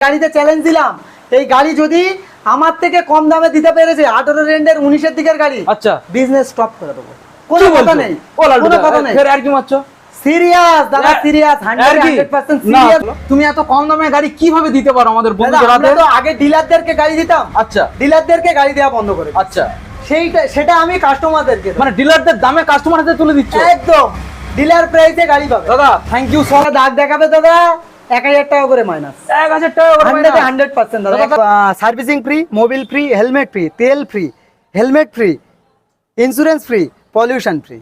গাড়িতে চ্যালেঞ্জ দিলাম, এই গাড়ি যদি আমার থেকে কম দামে দিতে পেরেছে 18 রেন্ডের 19 এর দিকের গাড়ি, আচ্ছা বিজনেস স্টপ করে দেবো। কোনো কথা নেই, কোনো কথা নেই। ফের আর কি মারছো? সিরিয়াস দাদা, সিরিয়াস 100% সিরিয়াস। তুমি এত কম দামে গাড়ি কিভাবে দিতে পারো আমাদের বন্ধুদের হাতে? আমরা তো আগে ডিলারদেরকে গাড়ি দিতাম, আচ্ছা ডিলারদেরকে গাড়ি দেওয়া বন্ধ করে দিই। আচ্ছা, সেটা আমি কাস্টমারদেরকে মানে ডিলারদের দামে কাস্টমার হাতে তুলে দিচ্ছ? একদম ডিলার প্রাইসে গাড়ি পাবে। দাদা থ্যাংক ইউ সো মাচ। দাগ দেখাবে দাদা 1000 টাকা করে মাইনাস, 1000 টাকা করে মাইনাস 100% দাদা। Servicing free, mobil free, helmet free, তেল free, helmet free, insurance free, pollution free,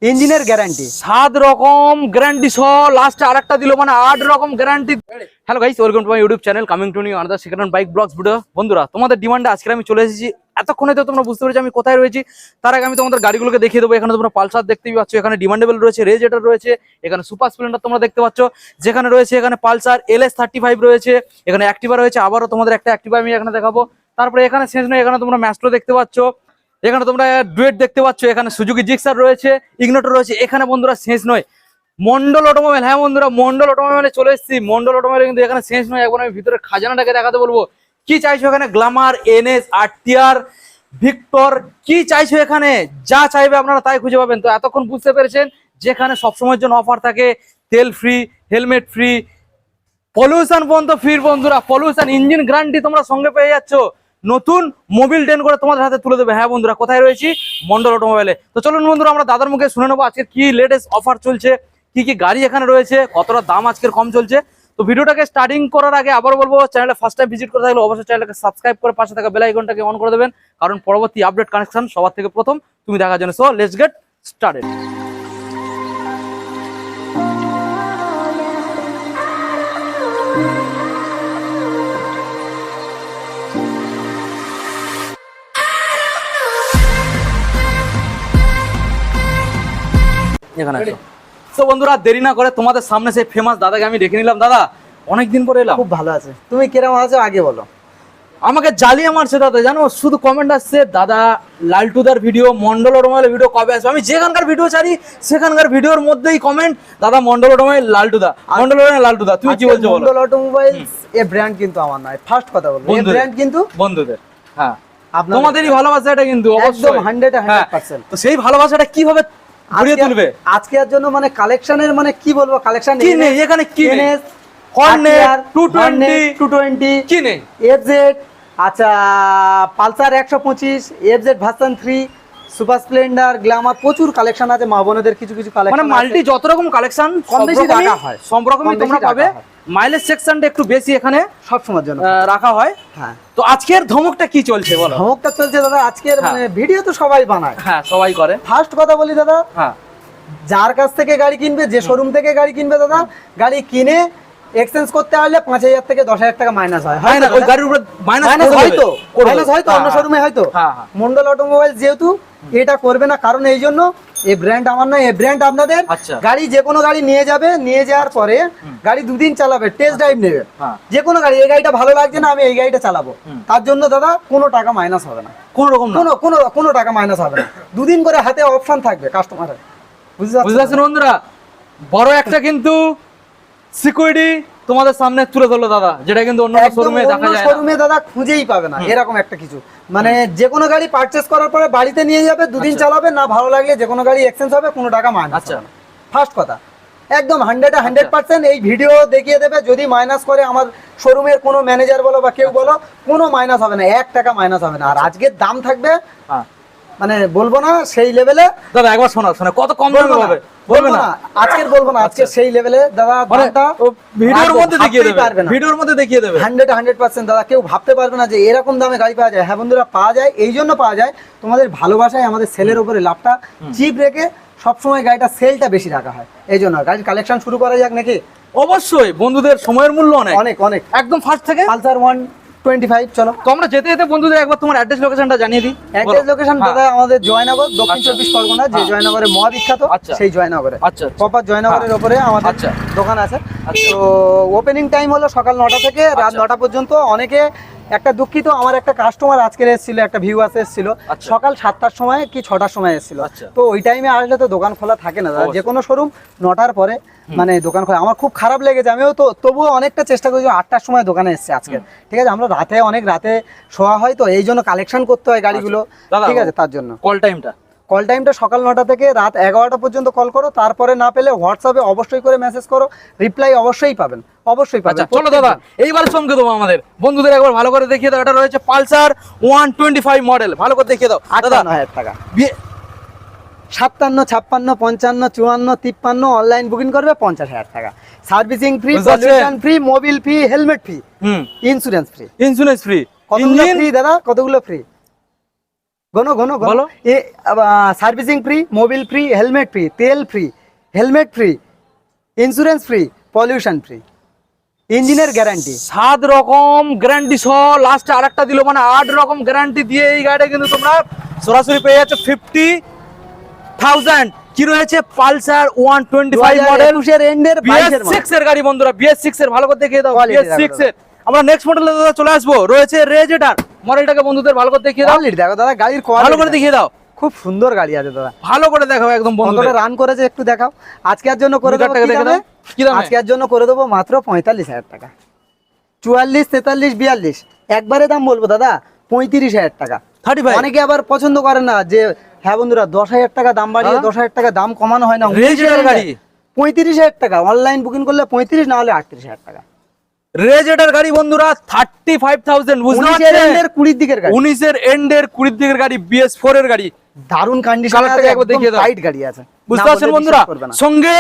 ইঞ্জিনের গ্যারান্টি 7 রকম গ্যারান্টি সহ লাস্টে আরেকটা দিল, মানে 8 রকম guarantee. Hello guys, welcome to my YouTube channel coming to new another second hand bike vlogs video. বন্ধুরা তোমাদের ডিমান্ডে আজকে আমি চলে এসেছি। এতক্ষণে তো তোমরা বুঝতে পেরেছো আমি কোথায় রয়েছি। তার আগে আমি তোমাদের গাড়িগুলোকে দেখিয়ে দেবো। এখানে তোমরা পালসার দেখতেই পাচ্ছ, এখানে ডিমান্ডেবল রয়েছে, রেজ এটার রয়েছে, এখানে সুপার স্প্লেন্ডার তোমরা দেখতে পাচ্ছ যেখানে রয়েছে, এখানে পালসার LS35 রয়েছে, এখানে অ্যাক্টিভা রয়েছে, আবারও তোমাদের একটা অ্যাক্টিভা আমি এখানে দেখাবো। তারপরে এখানে শেষ নয়, এখানে তোমরা ম্যাস্ট্রো দেখতে পাচ্ছ, এখানে তোমরা ডুয়েট দেখতে পাচ্ছ, এখানে সুজুকি জিক্সার রয়েছে, ইগনোটর রয়েছে। এখানে বন্ধুরা শেষ নয়, মন্ডল অটোমোবাইল। হ্যাঁ বন্ধুরা, মন্ডল অটোমোবাইলে চলে এসেছি। মন্ডল অটোমোবাইল কিন্তু এখানে শেষ নয়, একবার আমি ভিতরে খাজানাটাকে দেখাতে বলবো। কি চাইছো এখানে? গ্ল্যামার, NS, RTR, ভিক্টর, কি চাইছো এখানে? যা চাইবে আপনারা তাই খুঁজে পাবেন। তো এতক্ষণ বুঝতে পেরেছেন যেখানে সবসময়ের জন্য অফার থাকে, তেল ফ্রি, হেলমেট ফ্রি, পলিউশন পর্যন্ত ফ্রি। বন্ধুরা পলিউশন ইঞ্জিন গ্যারান্টি তোমরা সঙ্গে পেয়ে যাচ্ছ, নতুন মোবিল 10 করে তোমাদের হাতে তুলে দেবে। হ্যাঁ বন্ধুরা, কোথায় রয়েছি? মন্ডল অটোমোবাইলে। তো চলুন বন্ধুরা আমরা দাদার মুখে শুনে নেবো আজকে কি লেটেস্ট অফার চলছে, কি কি গাড়ি এখানে রয়েছে, কতটা দাম আজকের কম চলছে। তো ভিডিওটাকে স্টার্টিং করার আগে আবার বলবো, চ্যানেলে ফার্স্ট টাইম ভিজিট করে থাকলে অবশ্যই চ্যানেলটাকে সাবস্ক্রাইব করে পাশে থাকা বেল আইকনটাকে অন করে দেবেন, কারণ পরবর্তী আপডেট কানেকশন সবার থেকে প্রথম তুমি দেখার জন্য। So let's get started. এখানে আসো। তো বন্ধুরা দেরি না করে তোমাদের সামনে সেই ফেমাস দাদাকে আমি ডেকে নিলাম। দাদা অনেকদিন পরে এলাম। খুব ভালো আছে। তুমি কিরকম আছো আগে বলো। আমাকে জ্বালিয়ে মারছে দাদা, জানো শুধু কমেন্ট আসছে, দাদা লালটুদার ভিডিও, মন্ডল অটোমোবাইলের ভিডিও কবে আসবে। আমি যেখানকার ভিডিও ছাড়ি সেখানকার ভিডিওর মধ্যেই কমেন্ট, দাদা মন্ডল অটোমোবাইল লালটুদা, মন্ডল অটোমোবাইল লালটুদা। তুমি কি বলছো বলো? মন্ডল অটোমোবাইল এই ব্র্যান্ড কিন্তু আমার নয়, ফার্স্ট কথা বলবো, এই ব্র্যান্ড কিন্তু বন্ধুদের। হ্যাঁ, তোমাদেরই ভালোবাসা এটা কিন্তু একদম 100%। তো সেই ভালোবাসাটা কিভাবে ঘুরিয়ে তুলবে আজকের জন্য? মানে কালেকশনের মানে কি বলবো, কালেকশন কি নেই এখানে? কি নেই? হর্নেট 220 কি নেই? FZ, আচ্ছা Pulsar 125, FZ version 3, super Splendor, Glamour, প্রচুর কালেকশন আছে। মা বোনেদের কিছু কিছু কালেকশন, মানে মাল্টি যত রকম কালেকশন কম বেশি রাখা হয়, সব রকমই তোমরা পাবে। মাইলেজ সেকশনটা একটু বেশি এখানে সব সময়ের জন্য রাখা হয়। হ্যাঁ, তো আজকের ধমকটা কি চলছে বলো? ধমকটা চলছে দাদা আজকের, মানে ভিডিও তো সবাই বানায়, হ্যাঁ সবাই করে। ফার্স্ট কথা বলি দাদা, হ্যাঁ, যার কাছ থেকে গাড়ি কিনবে, যে শোরুম থেকে গাড়ি কিনবে দাদা, গাড়ি কিনে এক্সচেঞ্জ করতে আসলে 5000 থেকে 10000 টাকা মাইনাস হয়। হয় না ওই গাড়ির উপর মাইনাস হয়তো অন্য শোরুমে হয়তো। হ্যাঁ, মন্ডল অটোমোবাইল যেহেতু এটা করবে না, কারণ এই জন্য এই ব্র্যান্ড আমার নয়, এই ব্র্যান্ড আপনাদের। আচ্ছা, গাড়ি যে কোনো গাড়ি নিয়ে যাবে, নিয়ে যাওয়ার পরে গাড়ি 2 দিন চালাবে, টেস্ট ড্রাইভ নেবে, যে কোনো গাড়ি, এই গাড়িটা ভালো লাগছে না আমি এই গাড়িটা চালাবো, তার জন্য দাদা কোনো টাকা মাইনাস হবে না, কোন রকম কোনো টাকা মাইনাস হবে না। 2 দিন করে হাতে অপশন থাকবে কাস্টমারের, বুঝতে পারছেন বন্ধুরা? বড় একটা কিন্তু সিকিউরিটি তোমাদের সামনে তুলে ধরলো দাদা, যেটা কিন্তু অন্য শোরুমে দেখা যায় না, শোরুমে দাদা খুঁজেই পাবে না এরকম একটা কিছু। মানে যে কোনো গাড়ি পারচেজ করার পরে বাড়িতে নিয়ে যাবে, 2 দিন চালাবে, না ভালো লাগলে যে কোনো গাড়ি এক্সচেঞ্জ হবে, কোনো টাকা মাইনাস। আচ্ছা, ফার্স্ট কথা একদম 100% এই ভিডিও দেখিয়ে দেবে। যদি মাইনাস করে আমার শোরুমের কোনো ম্যানেজার বলো বা কেউ বলো, কোনো মাইনাস হবে না, 1 টাকা মাইনাস হবে না। আর আজকের দাম থাকবে মানে বলবো না সেই লেভেলে দাদা, একবার শোনা কত কম দামে হবে, বলবো না আজকের, বলবো না আজকে সেই লেভেলে দাদা। দামটা ভিডিওর মধ্যে দেখিয়ে দেবে, ভিডিওর মধ্যে দেখিয়ে দেবে 100% দাদা। কেউ ভাবতে পারবে না যে এরকম দামে গাড়ি পাওয়া যায়। হ্যাঁ বন্ধুরা, পাওয়া যায়, এই জন্য পাওয়া যায় তোমাদের ভালোবাসায়, আমাদের সেলের উপরে লাভটা চিপ রেখে সবসময় গাড়িটা সেলটা বেশি রাখা হয়, এই জন্য। গাড়ির কালেকশন শুরু করা যাক নাকি? অবশ্যই বন্ধুদের সময়ের মূল্য অনেক অনেক অনেক। একদম ফার্স্ট থেকে পালসার 125, চলো তো আমরা যেতে যেতে বন্ধুদের একবার তোমার অ্যাড্রেস লোকেশনটা জানিয়ে দিই। অ্যাড্রেস লোকেশন দাদা আমাদের জয়নগর, দক্ষিণ 24 পরগনা, যে জয়নগরে মহা বিখ্যাত, সেই জয়নগরে। আচ্ছা, প্রপার জয়নগরের উপরে আমাদের দোকান আছে। তো ওপেনিং টাইম হলো সকাল 9টা থেকে রাত 9টা পর্যন্ত। অনেকে একটা দুঃখিত, আমার একটা কাস্টমার আজকে এসেছিল, একটা ভিউয়ার্স এসেছিল আচ্ছা। সকাল 7টার সময় কি 6টার সময় এসেছিল। আচ্ছা। তো ওই টাইমে আসলে তো দোকান খোলা থাকে না দাদা, অবশ্যই। যে কোনো শোরুম 9টার পরে মানে দোকান খোলা। আমার খুব খারাপ লেগেছে, আমিও তো তবুও অনেকটা চেষ্টা করেছি, 8টার সময় দোকানে এসেছে আজকে। ঠিক আছে, আমরা অনেক রাতে শোয়া হয়, তো এই জন্য কালেকশন করতে হয় গাড়িগুলো। দাদা, ঠিক আছে, তার জন্য কল টাইমটা কল টাইমটা সকাল 9টা থেকে রাত 11টা পর্যন্ত কল করো, তারপরে না পেলে হোয়াটসঅ্যাপে অবশ্যই করে মেসেজ করো, রিপ্লাই অবশ্যই পাবেন, অবশ্যই পাবেন। আচ্ছা চলো দাদা, এইবার চমকে দেবো আমাদের বন্ধুদের, একবার ভালো করে দেখিয়ে দাও। এটা রয়েছে পালসার 125 মডেল, ভালো করে দেখিয়ে দাও দাদা। 58,000 টাকা, 57, 56, 55, 54, 53 অনলাইন বুকিং করবে 50,000 টাকা। সার্ভিসিং ফ্রি, বুঝতে পারছেন? Pollution free, mobil free, helmet free, insurance free. Insurance free, কতগুলো ফ্রি দাদা, কতগুলো ফ্রি? গোনো গোনো বলো। Servicing free, mobil free, helmet free, তেল free, helmet free, insurance free, pollution free, ইঞ্জিনের গ্যারান্টি। 7 রকম গ্যারান্টি সহ লাস্টে আরেকটা দিল, মানে 8 রকম গ্যারান্টি দিয়ে এই গাড়িটা কিন্তু তোমরা সরাসরি পেয়ে যাচ্ছ 50,000। কি রয়েছে? পালসার 125 মডেল, 2021 এন্ডের 22 BS6 এর গাড়ি বন্ধুরা, BS6 এর, ভালো করে দেখিয়ে দাও। Quality BS6 দেখো এর আমরা নেক্সট মডেলে দাদা চলে আসবো, রয়েছে রেজেটার মডেলটাকে বন্ধুদের ভালো করে দেখিয়ে দাও। কোয়ালিটি দেখো দাদা, গাড়ির ভালো করে কোয়ালিটি দেখিয়ে দাও, খুব সুন্দর গাড়ি আছে দাদা। ভালো করে দেখাও একদম কতটা বন্ধুদের। রান করেছে একটু দেখাও। আজকের জন্য করে দেবো মিটারটাকে কি দেখে দামে? দাও। কি দামে? আজকের জন্য করে দেবো মাত্র 45,000 টাকা। 44, 43, 42 একবারে দাম বলবো দাদা, 35,000 টাকা। 35 অনেকে আবার পছন্দ করে না যে হ্যাঁ বন্ধুরা 10,000 টাকা দাম বাড়িয়ে 10,000 টাকা দাম কমানো হয় না। রেজেটার গাড়ি 35,000 টাকা, অনলাইন বুকিং করলে 35, না হলে 38,000 টাকা। রেজেটার গাড়ি বন্ধুরা 35,000, বুঝতে 19 পারছেন? এর কুড়ির দিকের গাড়ি, 19 এর এন্ডের 20 দিকের গাড়ি, BS4 এর গাড়ি, দারুণ কন্ডিশন কালারটাকে আছে, একবার একদম দেখিয়ে দাও। টাইট গাড়ি আছে। বুঝতে না পারছেন বললে বন্ধুরা? বিশ্বাস করবে না। সঙ্গে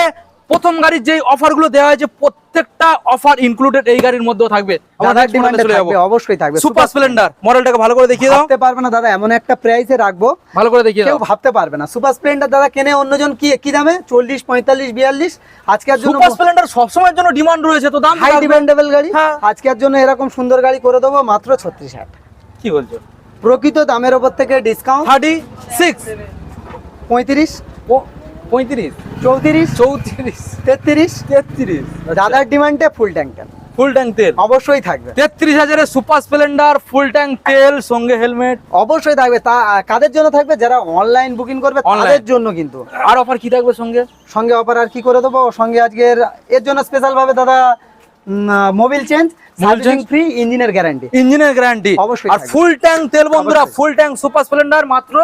প্রথম গাড়ির যে অফার গুলো দেওয়া হয়েছে প্রত্যেকটা অফার ইনক্লুডেড এই গাড়ির মধ্যেও থাকবে। আমরা দাদার next model এ ডিমান্ডে চলে যাবো। থাকবে, অবশ্যই থাকবে। সুপার স্প্লেন্ডার মডেলটাকে ভালো করে দেখিয়ে দাও, ভাবতে পারবে না দাদা, এমন একটা প্রাইসে রাখবো ভালো করে দেখিয়ে কেউ দাও। ভাবতে পারবে না। সুপার স্প্লেন্ডার দাদা কেনে অন্যজন কি দামে, 40, 45, 42। আজকের জন্য সুপার স্প্লেন্ডার সবসময়ের জন্য ডিমান্ড রয়েছে, তো দাম হাই থাকবে। ডিমান্ডেবল গাড়ি। হ্যাঁ। আজকের জন্য এরকম সুন্দর গাড়ি করে দেবো মাত্র 36,000 টাকা। কি বলছো? প্রকৃত দামের উপর থেকে ডিসকাউন্ট 36, 35, 35, 34, 34, 33। 33, দাদার ডিমান্ডে ফুল ট্যাঙ্ক তেল ফুল ট্যাঙ্ক তেল অবশ্যই থাকবে, 33,000 সুপার স্প্লেন্ডার ফুল ট্যাঙ্ক তেল সঙ্গে হেলমেট। অবশ্যই থাকবে। তা কাদের জন্য থাকবে? যারা অনলাইন বুকিং করবে Online। তাদের জন্য কিন্তু। আর অফার কি থাকবে সঙ্গে? সঙ্গে অফার আর কি করে দেবো সঙ্গে আজকের এর জন্য স্পেশাল ভাবে দাদা Mobil change, servicing change। Free, ইঞ্জিনের গ্যারান্টি। ইঞ্জিনের গ্যারান্টি অবশ্যই আর থাকবে। ফুল ট্যাঙ্ক তেল বন্ধুরা, অবশ্যই। ফুল ট্যাঙ্ক সুপার স্প্লেন্ডার মাত্র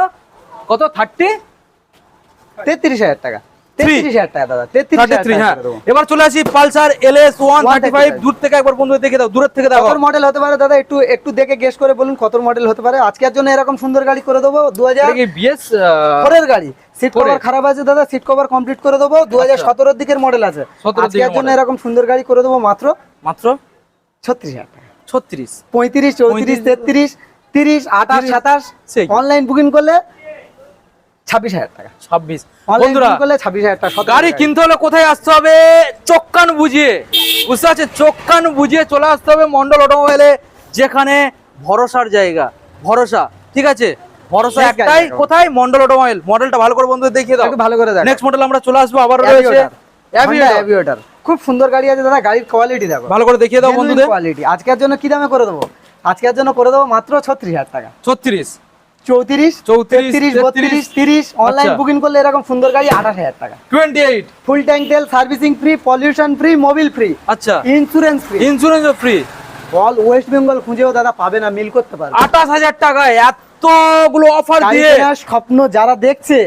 কত? 33,000 টাকা, 33,000 টাকা দাদা, 33,000 33। টাকা হ্যাঁ, করে দেবো। এবার চলে আসি পালসার LS 135। 135 দূর থেকে একবার বন্ধু দেখে দাও, দূরের থেকে দাও। কত মডেল হতে পারে দাদা, একটু দেখে গেস করে বলুন কত মডেল হতে পারে। আজকের জন্য এরকম সুন্দর গাড়ি করে দেবো। 2004 BS এর গাড়ি, সিট কভার খারাপ আছে দাদা, সিট কভার কমপ্লিট করে দেবো। 2017 এর দিকের মডেল আছে। 17 আজকের দিকের জন্য model। এরকম সুন্দর গাড়ি করে দেবো মাত্র মাত্র 36,000 টাকা। 36, 35, 34, 33, 30, 28, 27 সেই। অনলাইন বুকিং করলে 26,000 টাকা। 26। অনলাইন বন্ধুরা বুকিং করলে 26,000 টাকা। 17,000 গাড়ি টাকা। কিনতে হলে কোথায় আসতে হবে? চোখ কান বুঝিয়ে, বুঝতে পারছে? চোখ কান বুঝিয়ে চলে আসতে হবে মন্ডল অটোমোবাইলে, যেখানে ভরসার জায়গা, ভরসা। ঠিক আছে, ভরসা Next একটাই, গাড়ি দেখাও। কোথায়? মন্ডল অটোমোবাইল। মডেলটা ভালো করে বন্ধুদের দেখিয়ে দাও। একটু ভালো করে দেখো। নেক্সট মডেল আমরা চলে আসবো, আবার রয়েছে Aviator। অ্যাভিয়েটর, খুব সুন্দর গাড়ি আছে দাদা, গাড়ির কোয়ালিটি দেখো, ভালো করে দেখিয়ে দাও বন্ধুদের। কোয়ালিটি। আজকের জন্য কি দামে করে দেবো? আজকের জন্য করে দেবো মাত্র 36,000 টাকা। 36, 34, 34, 32, 30 অনলাইন আচ্ছা। বুকিং করলে এরকম সুন্দর গাড়ি 28,000 টাকা। 28। ফুল ট্যাঙ্ক তেল, servicing free, pollution free, mobil free, আচ্ছা, ইন্স্যুরেন্স ফ্রি। ইন্স্যুরেন্সও ফ্রি। অল ওয়েস্ট বেঙ্গল খুঁজেও দাদা পাবে না, মিল করতে পারবে। 28,000 টাকায় এতগুলো অফার গাড়ি দিয়ে কেনার স্বপ্ন যারা দেখছে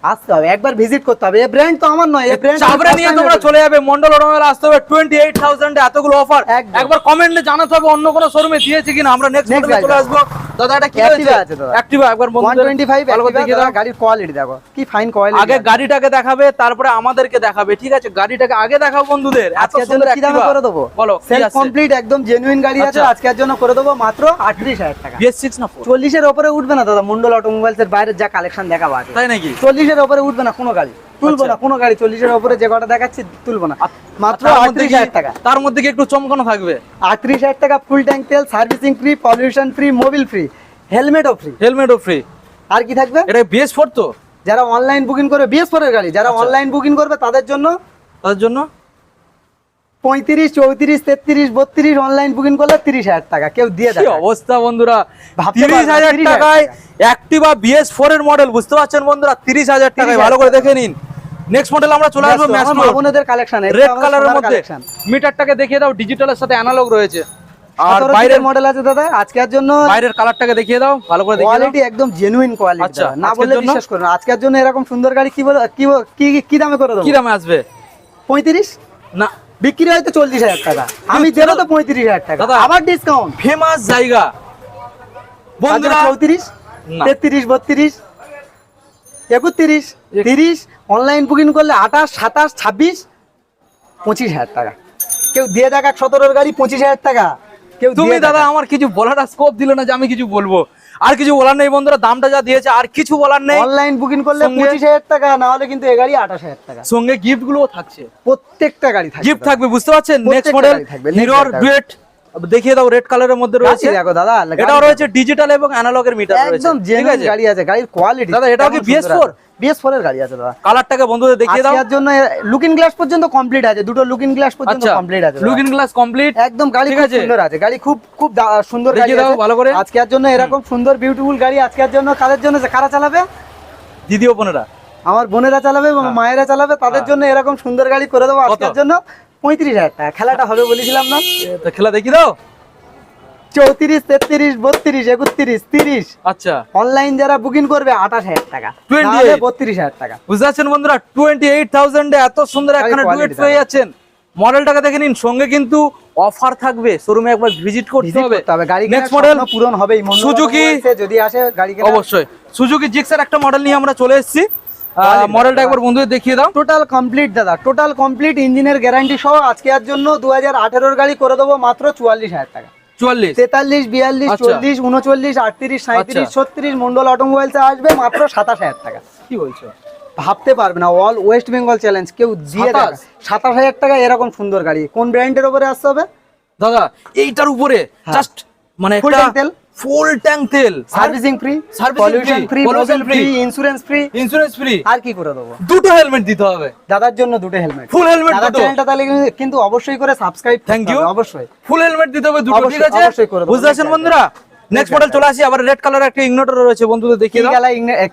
আসতে হবে, একবার ভিজিট করতে হবে। এই ব্র্যান্ড তো আমার নয়, এই ব্র্যান্ড চাবড়া নিয়ে তোমরা চলে যাবে মন্ডল অটোমোবাইল, আসতে হবে। 28,000 এ এতগুলো অফার। একদম। একবার কমেন্টে জানাতে হবে অন্য কোনো শোরুমে দিয়েছে কিনা। আমরা নেক্সট Next মডেলে চলে গাড়ি আসবো। দাদা এটা কি Activa হয়েছে? আছে দাদা। Activa একবার বন্ধুদের 125 ভালো করে দেখিয়ে দাও। গাড়ির কোয়ালিটি দেখো, কি ফাইন কোয়ালিটি। আগে গাড়িটাকে দেখাবে, তারপরে আমাদেরকে দেখাবে। ঠিক আছে, গাড়িটাকে আগে দেখাও বন্ধুদের। এত আজকের জন্য সুন্দর কি দামে Activa। করে দেবো? বলো কি সেলফ আছে? কমপ্লিট একদম জেনুইন গাড়ি আছে। আচ্ছা। আজকের জন্য করে দেবো মাত্র 38,000 টাকা। BS6 না 4? 40 এর উপরে উঠবে না দাদা, মন্ডল অটোমোবাইলস এর বাইরে যা কালেকশন দেখাবো আগে। তাই নাকি? 40 এর উপরে উঠবে না কোনো গাড়ি, তুলবো আচ্ছা। না কোনো গাড়ি। 40 এর উপরে যে কটা দেখাচ্ছি তুলবো না, মাত্র তার মধ্যে 38,000 টাকা। তার মধ্যে কি একটু চমকানো থাকবে? 38,000 টাকা, ফুল ট্যাঙ্ক তেল, servicing free, pollution free, mobil free, হেলমেটও ফ্রি। হেলমেটও ফ্রি। আর কি থাকবে? এটা BS4 তো? যারা অনলাইন বুকিং করবে, BS4 এর গাড়ি যারা আচ্ছা। অনলাইন বুকিং করবে তাদের জন্য তার জন্য 35, 34, 33, 32 অনলাইন বুকিং করলে 30,000 টাকা কেউ দিয়ে কি দেয়। অবস্থা বন্ধুরা, ভাবতে পারবে না, 30,000 30,000 টাকায় টাকা। অ্যাক্টিভা BS4 এর মডেল, বুঝতে পারছেন বন্ধুরা, 30,000 টাকায়, 30,000 ভালো করে দেখে নিন। নেক্সট মডেল আমরা চলে আসবো আমার ম্যাস্ট্রো, মা বোনেদের কালেকশন, রেড কালারের মধ্যে। মিটারটাকে দেখিয়ে দাও, ডিজিটালের সাথে অ্যানালগ রয়েছে। আর বাইরের মডেল আছে দাদা আজকের জন্য, বাইরের কালারটাকে দেখিয়ে দাও, ভালো করে দেখিয়ে দাও। কোয়ালিটি একদম জেনুইন কোয়ালিটি, আচ্ছা, না আজকের বললে জন্য? বিশ্বাস করুন। আজকের জন্য এরকম সুন্দর গাড়ি কি বলে কি দামে করে দেবো? কি দামে আসবে? 35 না, বিক্রি হয়তো 40,000 টাকা, আমি দেবো তো 35,000 টাকা, দাদা, আবার ডিসকাউন্ট। ফেমাস জায়গা বন্ধুরা। 34, না। 33, 32, 31, 30 অনলাইন বুকিং করলে 28, 27, 26, 25,000 টাকা কেউ দিয়ে দেখ। 17 গাড়ি 25,000 টাকা কেউ তুমি দিয়ে দাদা দেখাক। আমার কিছু বলার স্কোপ দিল না যে আমি কিছু বলবো, আর কিছু বলার নেই বন্ধুরা, দামটা যা দিয়েছে আর কিছু বলার নেই। অনলাইন বুকিং করলে সঙ্গে- 25,000 টাকা, না হলে কিন্তু এই গাড়ি 28,000 টাকা। সঙ্গে গিফট গুলোও থাকছে, প্রত্যেকটা গাড়ি থাকবে গিফট থাকবে, বুঝতে পারছেন। নেক্সট প্রত্যেকটা মডেল গাড়ি থাকবে, next হিরোর গাড়ি। ডুয়েট, দেখিয়ে দাও, রেড কালারের মধ্যে রয়েছে। গাড়ি দেখো দাদা, এটাও রয়েছে ডিজিটাল এবং অ্যানালগের মিটার রয়েছে, একদম ঠিক জেনুইন আছে। গাড়ি আছে, গাড়ির কোয়ালিটি। দাদা, এটাও কি BS4? BS4 এর গাড়ি আছে দাদা। কালারটাকে বন্ধুদের দেখিয়ে দাও। আজকের জন্য লুকিং গ্লাস পর্যন্ত কমপ্লিট আছে, দুটো লুকিং গ্লাস পর্যন্ত আচ্ছা, কমপ্লিট আছে দাদা। লুকিং গ্লাস কমপ্লিট, একদম গাড়ি ঠিক খুব আছে। সুন্দর আছে, গাড়ি খুব খুব সুন্দর গাড়ি দেখিয়ে দাও আছে ভালো করে। আজকের জন্য এরকম সুন্দর বিউটিফুল গাড়ি আজকের জন্য কাদের জন্য, কারা চালাবে? দিদি ও বোনেরা, আমার বোনেরা চালাবে এবং হ্যাঁ। মায়েরা চালাবে, তাদের জন্য এরকম সুন্দর গাড়ি করে দেবো আজকের জন্য 35,000 টাকা। খেলাটা হবে বলেছিলাম না? তো খেলা দেখিয়ে দাও। 34, 33, 32, 31, 30 আচ্ছা, অনলাইন যারা বুকিং করবে 28,000 টাকা, 28 32,000 টাকা। বুঝতে পারছেন বন্ধুরা, 28,000 এ এত সুন্দর একখানা quality ডুয়েট দাদা। পেয়ে যাচ্ছেন। মডেলটাকে দেখে নিন, সঙ্গে কিন্তু অফার থাকবে, শোরুমে একবার ভিজিট করতে Visit হবে। করতে হবে, গাড়ি নেক্সট কেনার মডেল স্বপ্ন পূরণ হবেই। মন্ডল সুজুকি, অটোমোবাইলসে যদি আসে গাড়ি কেনা, অবশ্যই সুজুকি জিক্সার একটা মডেল নিয়ে আমরা চলে এসেছি। Quality মডেলটা দাদা। একবার বন্ধুদের দেখিয়ে দাও। টোটাল কমপ্লিট দাদা, টোটাল কমপ্লিট ইঞ্জিনের গ্যারান্টি সহ আজকের জন্য 2018 গাড়ি করে দেবো মাত্র 44,000 টাকা। 44, 43, 42, আচ্ছা। 40, 39, 38, 37, আচ্ছা। 36 মন্ডল অটোমোবাইলসে আসবে মাত্র 27,000 টাকা। কি বলছো? ভাবতে পারবে না, অল ওয়েস্ট বেঙ্গল চ্যালেঞ্জ কেউ দিয়ে 27? 27,000 টাকা এরকম সুন্দর গাড়ি কোন ব্র্যান্ডের উপরে আসতে হবে? দাদা, এইটার উপরে হ্যাঁ। জাস্ট মানে Full একটা tank তেল। ফুল ট্যাঙ্ক তেল, servicing free, Servicing pollution free, free, pollution free, free, insurance free, insurance free, আর কি করে দেবো? দুটো হেলমেট দিতে হবে। দাদার জন্য দুটো হেলমেট, ফুল হেলমেট দাদার দুটো, চ্যানেলটা তাহলে কিন্তু অবশ্যই করে সাবস্ক্রাইব থ্যাংক ইউ। অবশ্যই। ফুল হেলমেট দিতে হবে দুটো, অবশ্যই, ঠিক আছে। অবশ্যই করে দেবো। বুঝতে পারছেন Next বন্ধুরা। নেক্সট মডেল চলে আসি, আবার রেড কালার একটা ইগনোটর রয়েছে, বন্ধুদের দেখিয়ে দাও।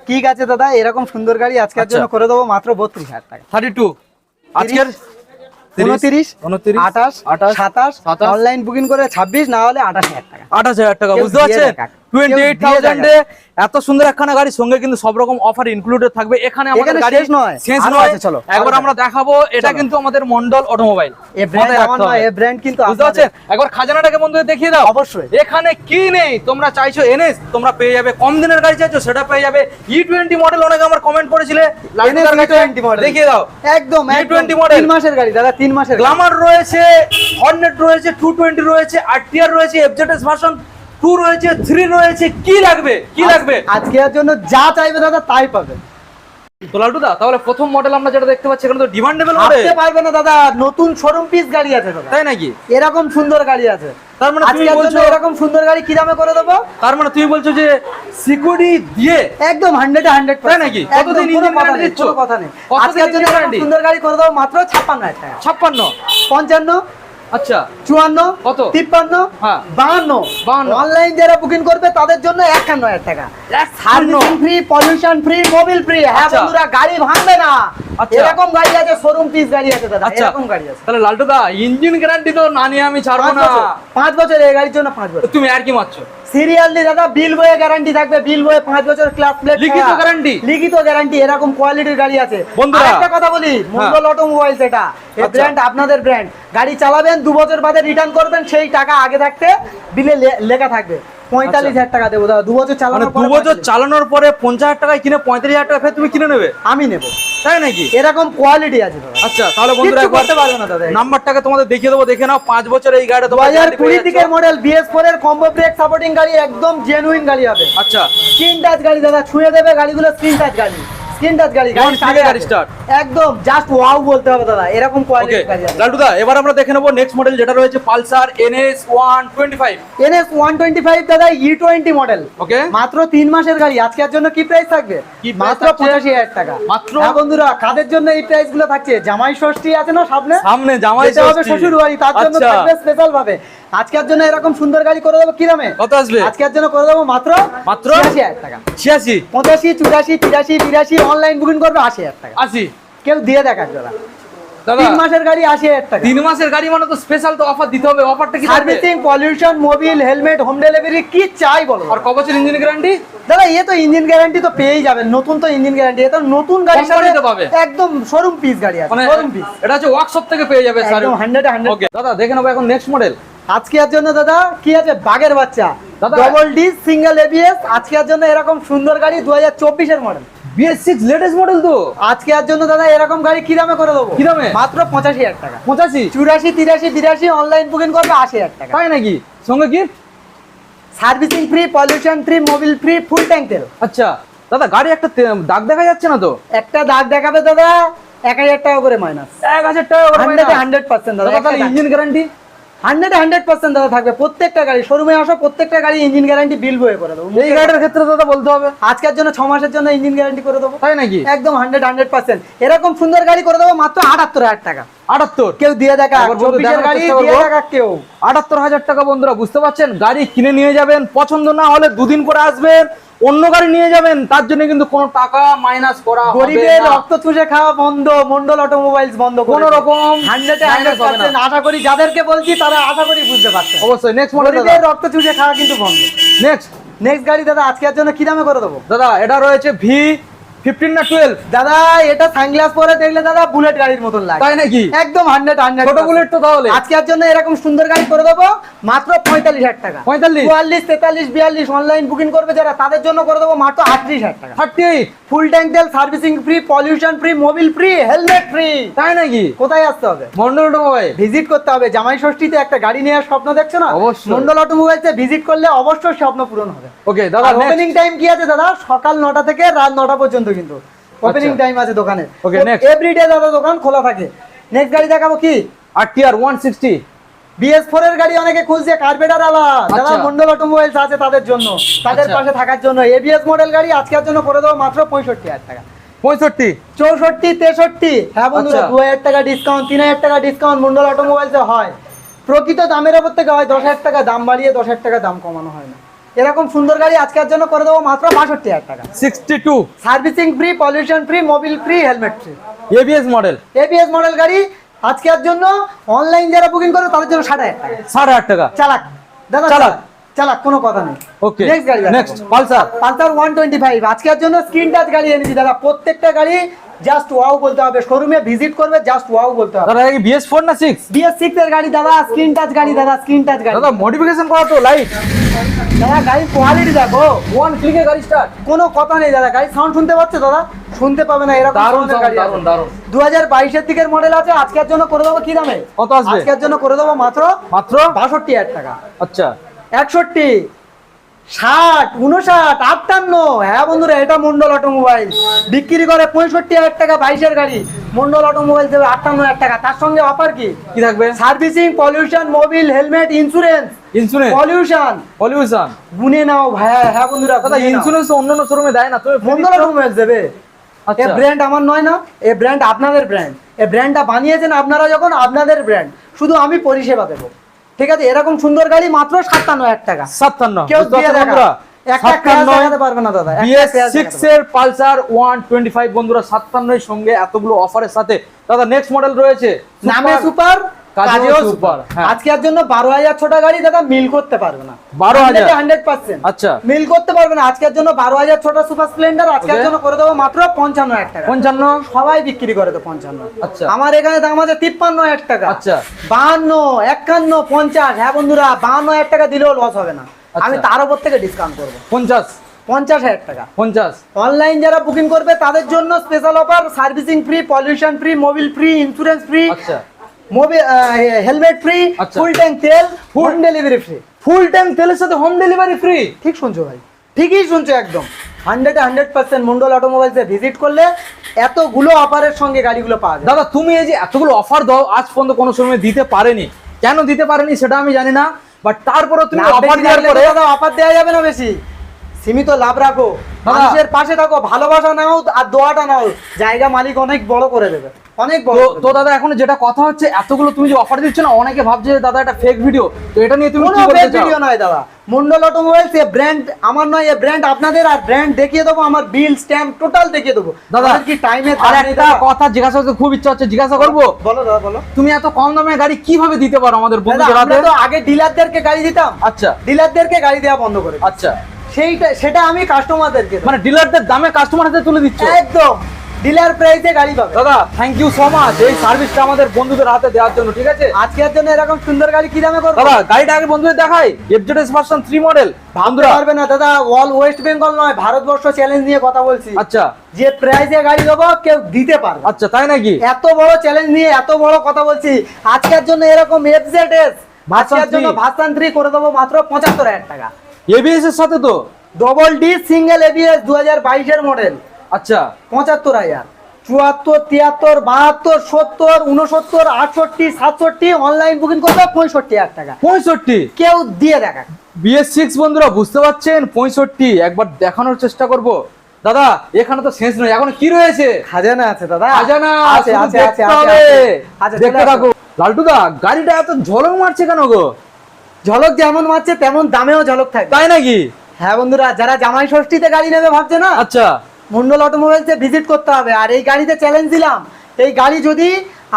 কি আছে দাদা, এরকম সুন্দর গাড়ি আজকের আচ্ছা। জন্য করে দেবো মাত্র 32,000 টাকা। 32, আজকের 29, 29, 28, 27, 27 অনলাইন বুকিং করে 26, না হলে 28,000 টাকা। 28,000 টাকা, কেউ বুঝতে দিয়ে পারছেন। দেখাক। 28,000 এ এত সুন্দর একখানা গাড়ির সঙ্গে কিন্তু সব রকম অফার ইনক্লুডেড থাকবে। এখানে আমাদের এখানে গাড়ি শেষ নয়, শেষ আরো নয়, আছে, চলো, একবার আরো আমরা দেখাবো। এটা চলো। কিন্তু আমাদের মন্ডল অটোমোবাইল, এই ব্র্যান্ড আমার নয়, এই ব্র্যান্ড কিন্তু বুঝতে আপনাদের। পারছেন। একবার খাজানাটাকে বন্ধুদের দেখিয়ে দাও। অবশ্যই। এখানে কি নেই, তোমরা চাইছো এনএস, তোমরা পেয়ে যাবে। কম দিনের গাড়ি চাইছো, সেটা পেয়ে যাবে। E20 মডেল, অনেকে আমার কমেন্ট করেছিলে, লালটুদার কাছে E20 মডেল দেখিয়ে দাও। একদম E20 মডেল, 3 মাসের গাড়ি দাদা, 3 মাসের গাড়ি। গ্ল্যামার রয়েছে, হর্নেট রয়েছে, 220 রয়েছে, আরটিআর রয়েছে, এফজেডএস ভার্সন 2 রয়েছে, 3 রয়েছে। কি লাগবে, কি লাগবে? আজকের জন্য যা চাইবে দাদা তাই পাবে। তো লালটুদা, তাহলে প্রথম মডেল আমরা যেটা দেখতে পাচ্ছি, এখানে তো ডিমান্ডেবল মডেল, ভাবতে পারবে না দাদা, নতুন শোরুম পিস গাড়ি আছে দাদা, তাই নাকি? এরকম সুন্দর গাড়ি আছে। তার মানে তুমি আজকের বলছো, জন্য এরকম সুন্দর গাড়ি কি দামে করে দেবো? তার মানে তুমি বলছো যে সিকিউরিটি দিয়ে, একদম 100 তাই নাকি? কতদিন কোনো engine কথা guarantee নেই, দিচ্ছ? কোনো কথা নেই। কতদিন আজকের জন্য engine এরকম guarantee? সুন্দর গাড়ি করে দেবো মাত্র 56,000 টাকা। 56, 55, আচ্ছা, 54, কত? 53, হ্যাঁ। 52 52 অনলাইন যারা বুকিং করবে তাদের জন্য 51,000 টাকা। 51, servicing free, pollution free, mobil free. হ্যাঁ আচ্ছা। বন্ধুরা, গাড়ি ভাঙবে না, আচ্ছা। এরকম গাড়ি আছে, শোরুম পিস গাড়ি আছে দাদা, আচ্ছা, এরকম গাড়ি আছে। তাহলে লালটুদা, ইঞ্জিন গ্যারান্টি তো না নিয়ে আমি ছাড়বো 5 না। বছর, 5 বছর এই গাড়ির জন্য 5 বছর। তুমি আর কি মারছো? সিরিয়ালি দাদা, বিল বয়ে গ্যারান্টি থাকবে, বিল বয়ে 5 বছর ক্লাস প্লেট, লিখিত guarantee? লিখিত গ্যারান্টি, এরকম কোয়ালিটির গাড়ি আছে। বন্ধুরা, আরেকটা কথা বলি, মন্ডল অটোমোবাইলস এটা, এই আচ্ছা। ব্র্যান্ড আপনাদের ব্র্যান্ড। গাড়ি চালাবেন, 2 বছর বাদে রিটার্ন করবেন, সেই টাকা আগে থাকতে বিলে লেখা থাকবে। 45,000 টাকা দেবো দাদা, 2 বছর মানে চালানোর 2 পরে বছর 45,000 চালানোর পরে 50,000 টাকায় কিনে 35,000 টাকা ফের তুমি কিনে নেবে, আমি নেবো, তাই নাকি? এরকম কোয়ালিটি আছে দাদা। আচ্ছা, তাহলে বন্ধুরা কিচ্ছু একবার করতে পারবে না দাদা। নাম্বারটাকে তোমাদের দেখিয়ে দেবো, দেখে নাও। 5 বছর এই গাড়ি তোমার guarantee পেয়ে 2020 যাচ্ছ। দিকের মডেল BS4 এর কম্বো ব্রেক সাপোর্টিং গাড়ি, একদম জেনুইন গাড়ি হবে। আচ্ছা, স্ক্রিন টাচ গাড়ি দাদা, ছুঁয়ে দেবে গাড়িগুলো, স্ক্রিন টাচ গাড়ি। স্ক্রিন টাচ গাড়ি One click এ গাড়ি start। একদম জাস্ট ওয়াও বলতে হবে দাদা, এরকম ওকে কোয়ালিটির গাড়ি আছে। লালটু দা, এবার আমরা দেখে নেবো নেক্সট মডেল যেটা রয়েছে পালসার NS 125। NS 125 দাদা E20 মডেল, ওকে মাত্র 3 মাসের গাড়ি। আজকের জন্য কি প্রাইস থাকবে? কি price মাত্র থাকছে? 85,000 টাকা। মাত্র? হ্যাঁ বন্ধুরা, কাদের জন্য এই প্রাইস গুলো থাকছে? জামাই ষষ্ঠী আছে না সামনে, সামনে জামাই যেতে হবে ষষ্ঠী। শ্বশুর বাড়ি, তার জন্য আচ্ছা। থাকবে স্পেশাল ভাবে। আজকের জন্য এরকম সুন্দর গাড়ি করে দেবো কি দামে? কত আসবে? আজকের জন্য করে দেবো মাত্র মাত্র 86,000 টাকা। 86 85, 84, 83, 82 অনলাইন বুকিং করবে 80,000 টাকা। 80। কেউ দিয়ে দেখাক দাদা, দাদা 3 মাসের গাড়ি 80,000 টাকা। 3 মাসের গাড়ি মানে তো স্পেশাল তো অফার দিতে হবে। অফারটা কি থাকবে? Servicing, pollution, Mobil, helmet, home delivery, কি চাই বলো? আর ক বছর ইঞ্জিন গ্যারান্টি? দাদা এ তো ইঞ্জিন গ্যারান্টি তো পেয়েই যাবেন, নতুন তো ইঞ্জিন গ্যারান্টি, এ তো নতুন গাড়ির সাথে কোম্পানিতে পাবে। একদম শোরুম পিস গাড়ি আছে, মানে শোরুম পিস এটা হচ্ছে ওয়ার্কশপ থেকে পেয়ে যাবে স্যার। একদম 100 ওকে দাদা, দেখে নেবো এখন নেক্সট মডেল। আজকের জন্য দাদা কি আছে? বাগের বাচ্চা, দাদা। Double D single ABS. আজকের জন্য এরকম সুন্দর গাড়ি 2024 এর মডেল। BS6 লেটেস্ট মডেল তো। আজকের জন্য দাদা এরকম গাড়ি কি দামে করে দেবো? কি দামে? মাত্র 85,000 টাকা। 85? 84, 83, 82 অনলাইন বুকিং করবে 80,000 টাকা। তাই নাকি? সঙ্গে কি? Servicing free, pollution free, mobil free, ফুল ট্যাঙ্ক তেল। আচ্ছা দাদা, গাড়ি একটা দাগ দেখা যাচ্ছে না তো? একটা দাগ দেখাবে দাদা 1,000 টাকা করে মাইনাস। 1000 টাকা করে মাইনাস। 100% দাদা, দাদা তাহলে ইঞ্জিন গ্যারান্টি? 100% দাদা থাকবে। প্রত্যেকটা গাড়ি শোরুমে আসো, প্রত্যেকটা গাড়ি ইঞ্জিন গ্যারান্টি বিল বয়ে করে দেবো। এই গাড়ির ক্ষেত্রে দাদা বলতে হবে আজকের জন্য 6 মাসের জন্য ইঞ্জিন গ্যারান্টি করে দেবো। তাই নাকি? একদম 100% এরকম সুন্দর গাড়ি করে দেবো মাত্র 78,000 টাকা। 78? কেউ দিয়ে দেখা, একবার বন্ধু 24 এর দেখানোর গাড়ি চেষ্টা দিয়ে করবো। দেখা কেউ। 78,000 টাকা বন্ধুরা, বুঝতে পারছেন? গাড়ি কিনে নিয়ে যাবেন, পছন্দ না হলে দুদিন পরে আসবেন, অন্য গাড়ি নিয়ে যাবেন, তার জন্য কিন্তু কোনো টাকা মাইনাস করা হবে গরিবের না। রক্ত চুষে খাওয়া বন্ধ, মন্ডল অটোমোবাইলস বন্ধ কোনো রকম 100% আশা করি যাদেরকে বলছি তারা আশা করি বুঝতে পারছেন। অবশ্যই নেক্সট মডেল গরিবের রক্ত চুষে খাওয়া কিন্তু বন্ধ। নেক্সট নেক্সট গাড়ি দাদা আজকের জন্য কি দামে করে দেবো? দাদা এটা রয়েছে V15 না 12? দাদা এটা সানগ্লাস পরে দেখলে দাদা বুলেট গাড়ির মতন লাগে। তাই নাকি? একদম 100 ছোট বুলেট তো তাহলে? আজকের জন্য এরকম সুন্দর গাড়ি করে দেবো মাত্র 45,000 টাকা। 45? 44, 43, 42 অনলাইন বুকিং করবে যারা, তাদের জন্য করে দেবো মাত্র 38,000 টাকা। 38? ফুল ট্যাঙ্ক তেল, servicing free, pollution free, mobil free, helmet free. তাই নাকি? কোথায় আসতে হবে? মন্ডল অটোমোবাইল। ভিজিট করতে হবে। জামাই ষষ্ঠীতে একটা গাড়ি নেওয়ার স্বপ্ন দেখছো না? অবশ্যই। মন্ডল অটোমোবাইলসে ভিজিট করলে অবশ্যই স্বপ্ন পূরণ হবে। ওকে দাদা, ওপেনিং টাইম কি আছে দাদা? সকাল 9টা থেকে রাত 9টা পর্যন্ত কিন্তু ওপেনিং টাইম আছে দোকানে। Okay, next. এভরিডে দাদা দোকান খোলা থাকে। নেক্সট গাড়ি দেখাবো কি? RTR 160। BS4 এর গাড়ি অনেকে খুঁজছে, কার্বেটার আলা যারা আচ্ছা। মন্ডল অটোমোবাইলস আছে তাদের জন্য, তাদের আচ্ছা। পাশে থাকার জন্য ABS মডেল গাড়ি আজকের জন্য করে দেবো মাত্র 65,000 টাকা। 65? 64, 63। হ্যাঁ বন্ধুরা, আচ্ছা। 2,000 টাকা ডিসকাউন্ট, 3,000 টাকা ডিসকাউন্ট মন্ডল অটোমোবাইলসে হয়। প্রকৃত দামের উপর থেকে হয় 10,000 টাকা দাম বাড়িয়ে 10,000 টাকা দাম কমানো হয় না। এরকম সুন্দর গাড়ি আজকের জন্য করে দেবো মাত্র 62,000 টাকা। 62? Servicing free, pollution free, mobil free, helmet free. ABS model? ABS model গাড়ি আজকের জন্য অনলাইন যারা বুকিং করে তাদের জন্য 60,000 টাকা। 8,500 টাকা? চালাক দাদা, চালাক। চালাক কোনো কথা নেই। ওকে নেক্সট গাড়ি নেক্সট পালসার। পালসার 125 আজকের জন্য স্ক্রিন টাচ গাড়ি এনেছি দাদা। প্রত্যেকটা গাড়ি জাস্ট ওয়াও বলতে হবে, শোরুমে ভিজিট করবে জাস্ট ওয়াও বলতে হবে। দাদা কি BS4 না 6? BS6 এর গাড়ি দাদা, স্ক্রিন টাচ গাড়ি দাদা, স্ক্রিন টাচ গাড়ি দাদা মডিফিকেশন করা তো লাইট। দাদা। গাড়ির কোয়ালিটি দেখো, 1 ক্লিকে গাড়ি স্টার্ট। কোনো কথা নেই দাদা। গাড়ি সাউন্ড শুনতে পাচ্ছে দাদা? শুনতে পাবে না, এরকম দারুণ sound এর গাড়ি আছে। দারুণ দারুণ। 2022 এর দিকের মডেল আছে। আজকের জন্য করে দেবো কি দামে? কত আসবে? আজকের জন্য করে দেবো মাত্র মাত্র 62,000 টাকা। আচ্ছা 61, 60, 59, 58। হ্যাঁ বন্ধুরা, এটা মন্ডল অটোমোবাইল বিক্রি করে 65,000 টাকা 22 এর গাড়ি। মন্ডল অটোমোবাইল দেবে 58,000 টাকা। তার সঙ্গে অফার কি? কি থাকবে? Servicing, pollution, Mobil, helmet, insurance, insurance, pollution pollution. গুনে নাও ভাইয়া। হ্যাঁ বন্ধুরা, দাদা ইন্স্যুরেন্স অন্যান্য শোরুমে দেয় না, তুমি মন্ডল অটোমোবাইল দেবে। আচ্ছা। এই ব্র্যান্ড আমার নয় না, এই ব্র্যান্ড আপনাদের ব্র্যান্ড। এই ব্র্যান্ডটা বানিয়েছেন আপনারা যখন, আপনাদের ব্র্যান্ড, শুধু আমি পরিষেবা দেবো। ঠিক আছে, এরকম সুন্দর গাড়ি মাত্র 57,000 টাকা। 57? কেউ দিয়ে দেখা। বন্ধুরা একটা ক্র্যাশ দেখাতে পারবে না দাদা। একটা ক্র্যাশ BS6 দেখাতে এর পালসার 125 বন্ধুরা 57 এর সঙ্গে এতগুলো অফারের সাথে। দাদা নেক্সট মডেল রয়েছে নামে সুপার, কাজেও সুপার। সুপার। হ্যাঁ। আজকের জন্য 12,000 ছোট গাড়ি দাদা মিল করতে পারবে না। 12,000? 100%। আচ্ছা। মিল করতে পারবে না। আজকের জন্য 12,000 ছোট সুপার স্প্লেন্ডার আজকের Okay. জন্য করে দেবো মাত্র 55,000 টাকা। 55? সবাই বিক্রি করে তো 55। আচ্ছা। আমার এখানে দাম আছে 53,000 টাকা। আচ্ছা। 52, 51, 50। হ্যাঁ বন্ধুরা, 52,000 টাকা দিলেও লস হবে না। আচ্ছা। আমি তার উপর থেকে ডিসকাউন্ট করবো 50? 50,000 টাকা। 50? অনলাইন যারা বুকিং করবে তাদের জন্য special offer, servicing free, pollution free, mobil free, insurance free, আচ্ছা। মোবিল হেলমেট ফ্রি, আচ্ছা। ফুল ট্যাঙ্ক তেল, home delivery free. Full tank তেলের সাথে হোম ডেলিভারি ফ্রি? ঠিক শুনছো ভাই, ঠিকই শুনছো একদম। 100% মন্ডল অটোমোবাইলসে ভিজিট করলে এতগুলো অফারের সঙ্গে গাড়িগুলো পাওয়া যায়। দাদা তুমি এই যে এতগুলো অফার দাও আজ পর্যন্ত কোনো সময় দিতে পারেনি, কেন দিতে পারেনি সেটা আমি জানি না, বাট তারপরে তুমি অফার দেওয়ার পরে অফার দেওয়া যাবে না বেশি, সীমিত লাভ রাখো, দাদা। মানুষের পাশে থাকো, ভালোবাসা নাও আর দোয়াটা নাও, জায়গা মালিক অনেক বড় করে দেবে, অনেক বড় করে তো দাদা এখন যেটা কথা হচ্ছে এতগুলো তুমি যে অফার দিচ্ছ না, অনেকে ভাবছে যে দাদা এটা ফেক ভিডিও, তো এটা নিয়ে তুমি কোনো কি বলতে ফেক চাও? ভিডিও নয় দাদা, মন্ডল অটোমোবাইলস এ ব্র্যান্ড আমার নয়, এ ব্র্যান্ড আপনাদের, আর ব্র্যান্ড দেখিয়ে দেবো, আমার বিল স্ট্যাম্প টোটাল দেখিয়ে দেবো দাদা। আমাদের কি টাইমে আর একটা কথা জিজ্ঞাসা করতে খুব ইচ্ছা হচ্ছে, জিজ্ঞাসা করবো, বলো দাদা বলো। তুমি এত কম দামে গাড়ি কিভাবে দিতে পারো আমাদের দাদা, বন্ধুদের আমরা হাতে? তো আগে ডিলারদেরকে গাড়ি দিতাম, আচ্ছা ডিলারদেরকে গাড়ি দেওয়া বন্ধ করে দিই। আচ্ছা, সেটা আমি কাস্টমারদেরকে দেবো। মানে ডিলারদের দামে কাস্টমার হাতে তুলে দিচ্ছ? একদম ডিলার প্রাইসে গাড়ি পাবে। দাদা থ্যাংক ইউ সো মাচ এই সার্ভিসটা আমাদের বন্ধুদের হাতে দেওয়ার জন্য, ঠিক আছে? আজকের জন্য এরকম সুন্দর গাড়ি কি দামে করবো? দাদা গাড়িটা আগে বন্ধুদের দেখাই, এফজেডএস ভার্সন 3 মডেল। ভাবতে পারবে না দাদা, অল ওয়েস্ট বেঙ্গল নয়, ভারতবর্ষ চ্যালেঞ্জ নিয়ে কথা বলছি। আচ্ছা যে প্রাইসে গাড়ি দেবো কেউ দিতে পারবে না। আচ্ছা, তাই নাকি? এত বড় চ্যালেঞ্জ নিয়ে এত বড় কথা বলছি। আজকের জন্য এরকম এফজেডএস আজকের জন্য ভার্সন 3 করে দেবো মাত্র 75,000 টাকা, এবিএস এর সাথে তো? ডবল ডি সিঙ্গেল এবিএস 2022 এর মডেল। আচ্ছা 75,000, 74, 73, 72, 70, 69, 68, 67, অনলাইন বুকিং করবে 65,000 টাকা। 65? কেউ দিয়ে দেখা। BS6 বন্ধুরা বুঝতে পারছেন, 65 একবার দেখানোর চেষ্টা করব। দাদা এখানে তো শেষ নয়, এখন কি রয়েছে? খাজানা আছে দাদা, খাজানা আছে শুধু আছে দেখতে আছে হবে। আছে, দেখতে থাকো। লালটুদা গাড়িটা এত ঝলক মারছে কেন গো? ঝলক যেমন মারছে তেমন দামেও ঝলক থাকবে। তাই নাকি? হ্যাঁ বন্ধুরা, যারা জামাই ষষ্ঠীতে গাড়ি নেবে ভাবছে না, আচ্ছা মন্ডল অটোমোবাইলসে ভিজিট করতে হবে। আর এই গাড়িতে চ্যালেঞ্জ দিলাম, এই গাড়ি যদি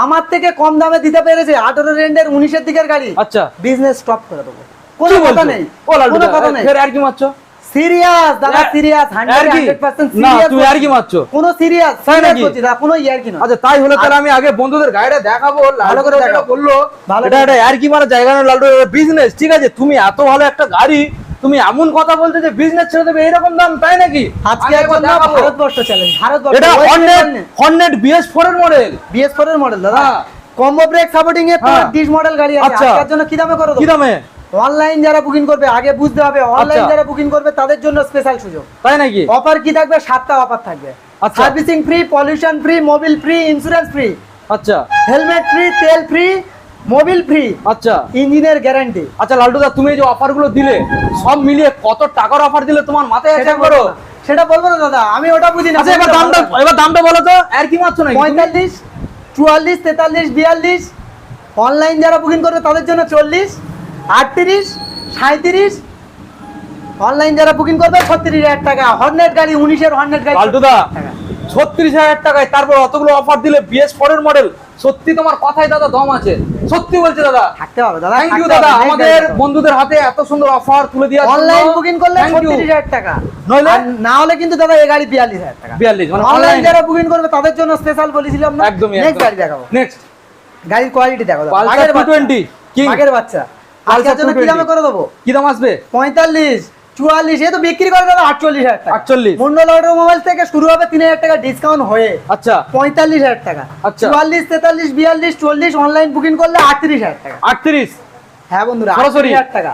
আমার থেকে কম দামে দিতে পেরেছে, 18 রেন্ডের 19-এর দিকের গাড়ি, আচ্ছা বিজনেস স্টপ করে দেবো। কি কোনো কথা বলছো? নেই, ও লালটুদা কোনো কথা নেই। ফের আর কি মারছো? সিরিয়াস দাদা, সিরিয়াস, আর কি? 100% না সিরিয়াস। তুমি আর কি মারছো? কোনো সিরিয়াস তাই নাকি? বলছি দাদা, কোনো ইয়ার কি না। আচ্ছা তাই হলো, তাহলে আমি আগে বন্ধুদের গাড়িটা দেখাবো। ভালো করে দেখাও। বললো ভালো এটা করে একটা আর কি মারার জায়গা না, লালটু বিজনেস, ঠিক আছে? তুমি এত ভালো একটা গাড়ি, তুমি এমন কথা বলতে যে বিজনেস ছেড়ে দেবে এরকম দাম, তাই নাকি? আজকে আগে একবার জন্য দেখাবো। ভারতবর্ষ চ্যালেঞ্জ, ভারতবর্ষ। এটা হর্নেট BS4 এর মডেল, BS4 এর মডেল দাদা, হ্যাঁ। কম্বো ব্রেক সাপোর্টিং এ হ্যাঁ। ডিশ মডেল গাড়ি আছে। আচ্ছা। আজকের জন্য কি দামে করে দেবো? কি দামে? অনলাইন যারা বুকিং করবে, আগে বুঝতে হবে, অনলাইন আচ্ছা। যারা বুকিং করবে তাদের জন্য স্পেশাল সুযোগ। তাই নাকি? অফার কি থাকবে? 7টা অফার থাকবে। আচ্ছা। Servicing free, pollution free, mobil free, insurance free, আচ্ছা হেলমেট ফ্রি, তেল ফ্রি, মোবিল ফ্রি, আচ্ছা ইঞ্জিনের গ্যারান্টি। আচ্ছা লালটুদা তুমি এই যে অফার গুলো দিলে সব মিলিয়ে কত টাকার অফার দিলে তোমার মাথায় আছে করো? সেটা বলবো না দাদা, আমি ওটা বুঝি না। আচ্ছা এবার দামটা বলো তো, আর কি মাত্র নাকি? 45, 44, 43, 42, অনলাইন যারা বুকিং করবে তাদের জন্য 40, 38, 37, অনলাইন যারা বুকিং করবে 36,000 টাকা। হর্নেট গাড়ি, 19-এর হর্নেট গাড়ি লালটুদা 36,000 টাকা। 36,000 টাকায় তারপর অতগুলো অফার দিলে, BS4 এর মডেল, সত্যি তোমার কথাই দাদা দম আছে, সত্যি বলছে দাদা। থাকতে হবে দাদা, থ্যাংক ইউ থাকতে দাদা, হবে। আমাদের বন্ধুদের হাতে এত সুন্দর অফার তুলে দেওয়ার জন্য। অনলাইন বুকিং করলে Thank you. 36,000 টাকা, নইলে? আর না হলে কিন্তু দাদা এই গাড়ি 42,000 টাকা। 42 মানে অনলাইন অনলাইন। যারা বুকিং করবে তাদের জন্য স্পেশাল বলেছিলাম না। একদমই নেক্সট গাড়ি দেখাবো। নেক্সট গাড়ির কোয়ালিটি দেখো দাদা, পালসার বাঘের 220 কিং। বাঘের বাচ্চা। আজকের জন্য কি দামে করে দেবো? কি দাম আসবে? 45, 44, এ তো বিক্রি করে দাদা 48,000 টাকা। 48 মন্ডল অটোমোবাইল থেকে শুরু হবে 3,000 টাকা ডিসকাউন্ট হয়ে আচ্ছা 45,000 টাকা। আচ্ছা। 44, 43, 42, 40 অনলাইন বুকিং করলে 38,000 টাকা। 38 হ্যাঁ বন্ধুরা, সরাসরি। 38,000 টাকা।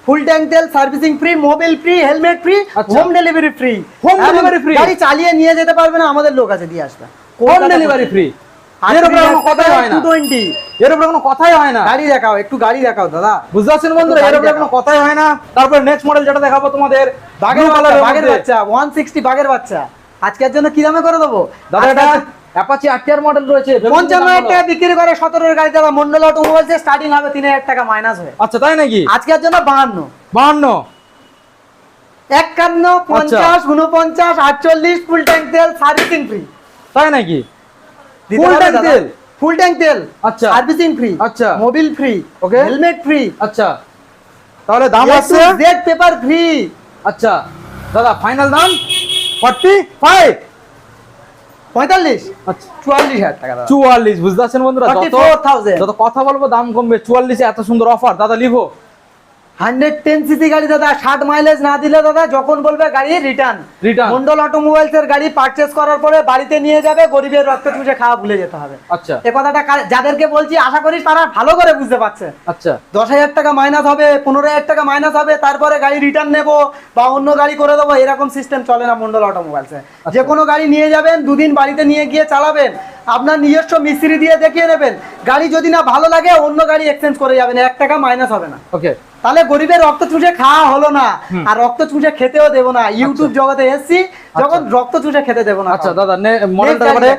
ফুল ট্যাঙ্ক তেল, servicing free, mobil free, helmet free, আচ্ছা। Home delivery free. Home delivery free? গাড়ি চালিয়ে নিয়ে যেতে পারবে না, আমাদের লোক আছে দিয়ে আসবে। হোম ডেলিভারি ফ্রি, এর উপরে কোনো কথাই হয় না। 220। এর উপরে কোনো কথাই হয় না। গাড়ি দেখাও, একটু গাড়ি দেখাও দাদা। বুঝতে পারছেন বন্ধুরা, এর উপরে কোনো কথাই হয় না। তারপর নেক্সট মডেল যেটা দেখাবো তোমাদের, বাঘের blue বাচ্চা, colour এর বাঘের মধ্যে। বাচ্চা 160 বাঘের বাচ্চা। আজকের জন্য কি দামে করে দেবো দাদা এটা অ্যাপাচি RTR মডেল রয়েছে, 55,000 টাকা বিক্রি করে 17 গাড়ি দাদা। মন্ডল অটোমোবাইলসে স্টার্টিং হবে 3,000 টাকা মাইনাস হয়ে। আচ্ছা তাই নাকি? আজকের জন্য 52, 52 51, 50, 49, 48, ফুল ট্যাঙ্ক তেল, সার্ভিসিং ফ্রি। তাই নাকি? ফুল ট্যাঙ্ক তেল? ফুল ট্যাঙ্ক তেল, আচ্ছা। সার্ভিসিং ফ্রি, আচ্ছা। Mobil free, Okay. Helmet free, আচ্ছা তাহলে দাম আসছে, জেড পেপার ফ্রি। আচ্ছা দাদা ফাইনাল দাম 45। 45, আচ্ছা 44,000 টাকা দাদা। 44, বুঝতে পারছেন বন্ধুরা? 44,000। যত কথা বলবো দাম কমবে। 44 এ এত সুন্দর অফার দাদা, লিভো 110 সিসি গাড়ি দাদা, 60 মাইলেজ না দিলে দাদা যখন বলবে গাড়ি রিটার্ন। রিটার্ন মন্ডল অটোমোবাইলস এর গাড়ি পারচেজ করার পরে বাড়িতে নিয়ে যাবে, গরিবের রক্ত চুষে খাওয়া ভুলে যেতে হবে। আচ্ছা এই কথাটা যাদেরকে বলছি আশা করি তারা ভালো করে বুঝতে পারছে। আচ্ছা 10,000 টাকা মাইনাস হবে, 15,000 টাকা মাইনাস হবে, তারপরে গাড়ি রিটার্ন নেবো বা অন্য গাড়ি করে দেবো, এরকম সিস্টেম চলে না মন্ডল অটোমোবাইলসে। যে কোনো গাড়ি নিয়ে যাবেন, দুদিন বাড়িতে নিয়ে গিয়ে চালাবেন, আপনার নিজস্ব মিস্ত্রি দিয়ে দেখিয়ে নেবেন, গাড়ি যদি না ভালো লাগে অন্য গাড়ি এক্সচেঞ্জ করে যাবেন, 1 টাকা মাইনাস হবে না। ওকে তাহলে গরিবের রক্ত চুষে খাওয়া হলো না, আর রক্ত চুষে খেতেও দেবো না। ইউটিউব জগতে এসেছি যখন রক্ত চুষে খেতে দেবো না। আচ্ছা দাদা মডেলটা মানে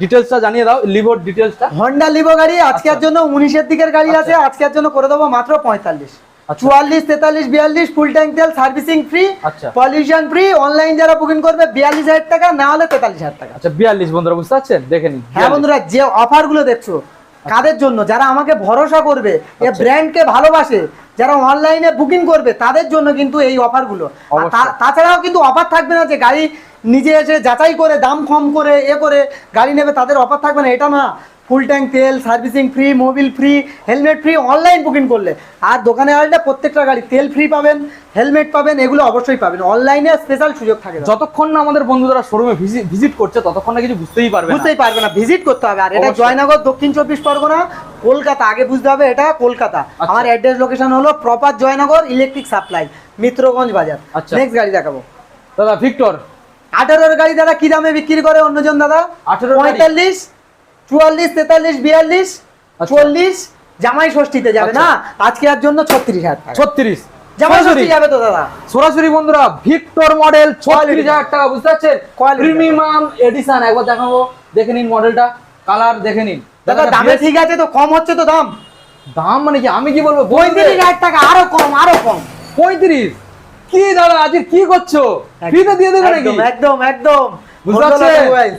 ডিটেইলসটা জানিয়ে দাও, লিভোর ডিটেইলসটা। হন্ডা লিভো গাড়ি আজকের জন্য 19 এর দিকের গাড়ি আছে, আজকের জন্য করে দেবো মাত্র 45, 44, 43, 42 ফুল ট্যাঙ্ক তেল, সার্ভিসিং ফ্রি, আচ্ছা পলিউশন ফ্রি। অনলাইন যারা বুকিং করবে 42,000 টাকা, না হলে 43,000 টাকা। আচ্ছা 42 বন্ধুরা বুঝতে পারছেন, দেখে নিন। হ্যাঁ বন্ধুরা, যে অফার গুলো দেখছো কাদের জন্য? যারা আমাকে ভরসা করবে, এই ব্র্যান্ডকে ভালোবাসে, যারা অনলাইনে বুকিং করবে তাদের জন্য কিন্তু এই অফার গুলো। আর তাছাড়াও কিন্তু অফার থাকবে না যে গাড়ি নিজে এসে যাচাই করে দাম কম করে করে গাড়ি নেবে, তাদের অফার থাকবে না, এটা না। ফুল ট্যাঙ্ক তেল, servicing free, mobil free, helmet free online booking করলে। আর দোকানে আসলে প্রত্যেকটা গাড়ি তেল ফ্রি পাবেন, হেলমেট পাবেন, এগুলো অবশ্যই পাবেন। অনলাইনে স্পেশাল সুযোগ থাকে। যতক্ষণ না আমাদের বন্ধুরা শোরুমে ভিজিট করছে ততক্ষণ না কিছু বুঝতেই পারবে না, ভিজিট করতে হবে। আর এটা জয়নগর, দক্ষিণ 24 পরগনা, কলকাতা। আগে বুঝতে হবে এটা কলকাতা। আমার অ্যাড্রেস লোকেশন হলো proper Joynagar electric supply, Mitraganj বাজার। নেক্সট গাড়ি দেখাবো দাদা ভিক্টর 18 এর গাড়ি দাদা কি দামে বিক্রি করে অন্যজন দাদা? 45, 44, 43, 42, 40 জামাই ষষ্ঠীতে যাবে না, আজকে এর জন্য 36,000 টাকা। 36 জামাই ষষ্ঠী যাবে তো দাদা। সরাসরি বন্ধুরা ভিক্টর মডেল 36,000 টাকা, বুঝতে পারছেন? Premium addition. একবার দেখাবো, দেখে নিন মডেলটা, কালার দেখে নিন দাদা। দামে ঠিক আছে তো, কম হচ্ছে তো দাম? দাম মানে কি আমি কি বলবো, 35,000 টাকা, আরো কম, আরো কম। 35 কি দাদা আজ কি করছো? ফ্রিতে দিয়ে দেবে নাকি? একদম একদম বুঝতে পারছেন?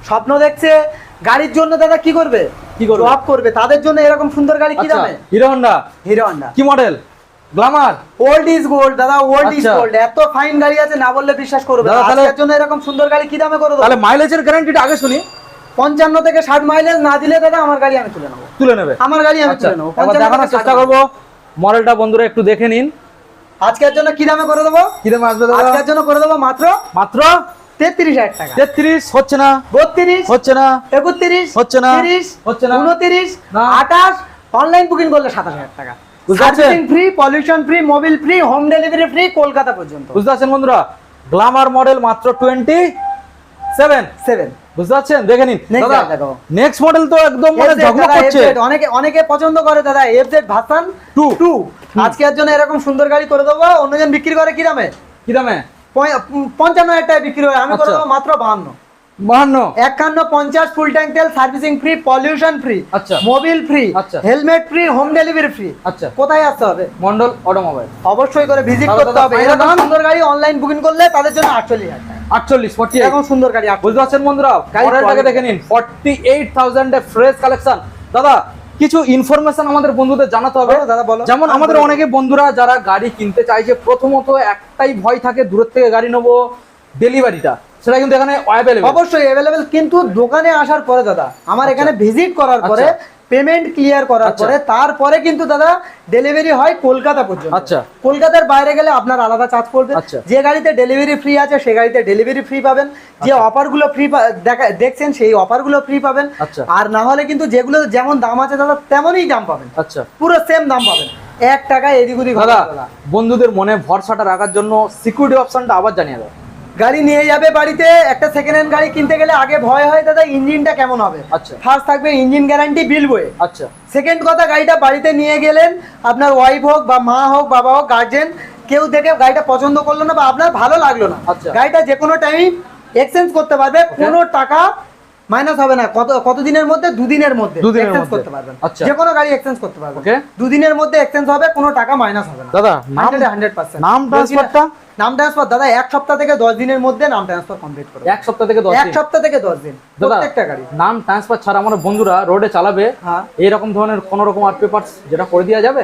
স্বপ্ন দেখছে গাড়ির জন্য দাদা, কি করবে? জব করবে, তাদের জন্য এরকম সুন্দর গাড়ি কি দামে? Hero Honda. হিরো হোন্ডা কি model? Glamour. Old is gold দাদা, ওল্ড ইজ গোল্ড। এত ফাইন গাড়ি আছে না বললে বিশ্বাস করবে না। আজকের জন্য এরকম সুন্দর গাড়ি কি দামে করে দেবো? তাহলে মাইলেজের গ্যারান্টিটা আগে শুনি। 55 থেকে 60 মাইলেজ না দিলে দাদা আমার গাড়ি আমি তুলে নেবো। আমার গাড়ি আমি তুলে নেবো। দেখানোর চেষ্টা করবো মডেলটা, বন্ধুরা একটু দেখে নিন। আজকের জন্য কি দামে করে দেবো? কি দামে আসবে দাদা? আজকের জন্য করে দেবো মাত্র 33,000 টাকা। 33 হচ্ছে না, 32 হচ্ছে না, 31 হচ্ছে না, 30 হচ্ছে না, 29 না, 28। অনলাইন বুকিং করলে 27,000 টাকা। Servicing free, pollution free, mobil free, home delivery free, Kolkata পর্যন্ত। বুঝতে পারছেন বন্ধুরা? গ্ল্যামার মডেল মাত্র 27। বুঝতে পারছেন? দেখে নিন দাদা। নেক্সট মডেল তো একদম মানে ঝকঝক করছে। অনেকে পছন্দ করে দাদা এফজেড ভার্সন 2। আজকের জন্য এরকম সুন্দর গাড়ি করে দেবো। অন্যজন বিক্রি করে কি দামে? 55,000 টাকায় বিক্রি হয়, আমি করে দেবো মাত্র 52। 51, 50 ফুল ট্যাঙ্ক তেল, servicing free, pollution free, mobil free, helmet free, home delivery free. আচ্ছা কোথায় আসতে হবে? মন্ডল অটোমোবাইল। অবশ্যই করে ভিজিট করতে হবে। এরকম সুন্দর গাড়ি অনলাইন বুকিং করলে তাদের জন্য 48,000 টাকা। 48 এরকম সুন্দর গাড়ি। বুঝতে পারছেন বন্ধুরা? মডেলটাকে দেখে নিন, 48,000 এ ফ্রেশ কালেকশন। দাদা কিছু ইনফরমেশন আমাদের বন্ধুদের জানাতে হবে দাদা, বলো। যেমন আমাদের অনেকে বন্ধুরা যারা গাড়ি কিনতে চাইছে, প্রথমত একটাই ভয় থাকে দূরের থেকে গাড়ি নেবো, ডেলিভারিটা সেটা কিন্তু এখানে অবশ্যই অ্যাভেলেবেল। কিন্তু দোকানে আসার পরে দাদা, আমার এখানে ভিজিট করার পরে, পেমেন্ট ক্লিয়ার করার পরে, তারপরে কিন্তু দাদা ডেলিভারি হয় কলকাতা পর্যন্ত। আচ্ছা, কলকাতার বাইরে গেলে আপনার আলাদা চার্জ পড়বে। যে গাড়িতে ডেলিভারি ফ্রি আছে সেই গাড়িতে ডেলিভারি ফ্রি পাবেন। যে অফারগুলো ফ্রি দেখছেন সেই অফারগুলো ফ্রি পাবেন। আর না হলে কিন্তু যেগুলো যেমন দাম আছে দাদা তেমনই দাম পাবেন। আচ্ছা, পুরো সেম দাম পাবেন, 1 টাকা এদিক ওদিক। দাদা বন্ধুদের মনে ভরসাটা রাখার জন্য সিকিউরিটি অপশনটা আবার জানিয়ে দাও। গাড়ি নিয়ে যাবে বাড়িতে, একটা সেকেন্ড হ্যান্ড গাড়ি কিনতে গেলে আগে ভয় হয় দাদা ইঞ্জিনটা কেমন হবে। আচ্ছা, ফার্স্ট থাকবে ইঞ্জিন গ্যারান্টি, বিল বই। আচ্ছা, সেকেন্ড কথা, গাড়িটা বাড়িতে নিয়ে গেলেন, আপনার ওয়াইফ হোক বা মা হোক, বাবা হোক, গার্জেন কেউ দেখে গাড়িটা পছন্দ করলো না বা আপনার ভালো লাগলো না, গাড়িটা যে কোনো টাইম এক্সচেঞ্জ করতে পারবে, কোনো টাকা মাইনাস হবে না। কত দিনের মধ্যে? 2 দিনের মধ্যে এক্সচেঞ্জ করতে পারবেন। যে কোনো গাড়ি এক্সচেঞ্জ করতে পারবেন। 2 দিনের মধ্যে এক্সচেঞ্জ হবে, কোনো টাকা মাইনাস হবে না দাদা। 100%। নাম ট্রান্সফার দাদা 1 সপ্তাহ থেকে 10 দিনের মধ্যে নাম ট্রান্সফার কমপ্লিট করবে। 1 সপ্তাহ থেকে 10 দিন? 1 সপ্তাহ থেকে 10 দিন প্রত্যেকটা গাড়ি। নাম ট্রান্সফার ছাড়া আমার বন্ধুরা রোডে চালাবে, এইরকম ধরনের কোন রকম আর পেপারস যেটা করে দেওয়া যাবে?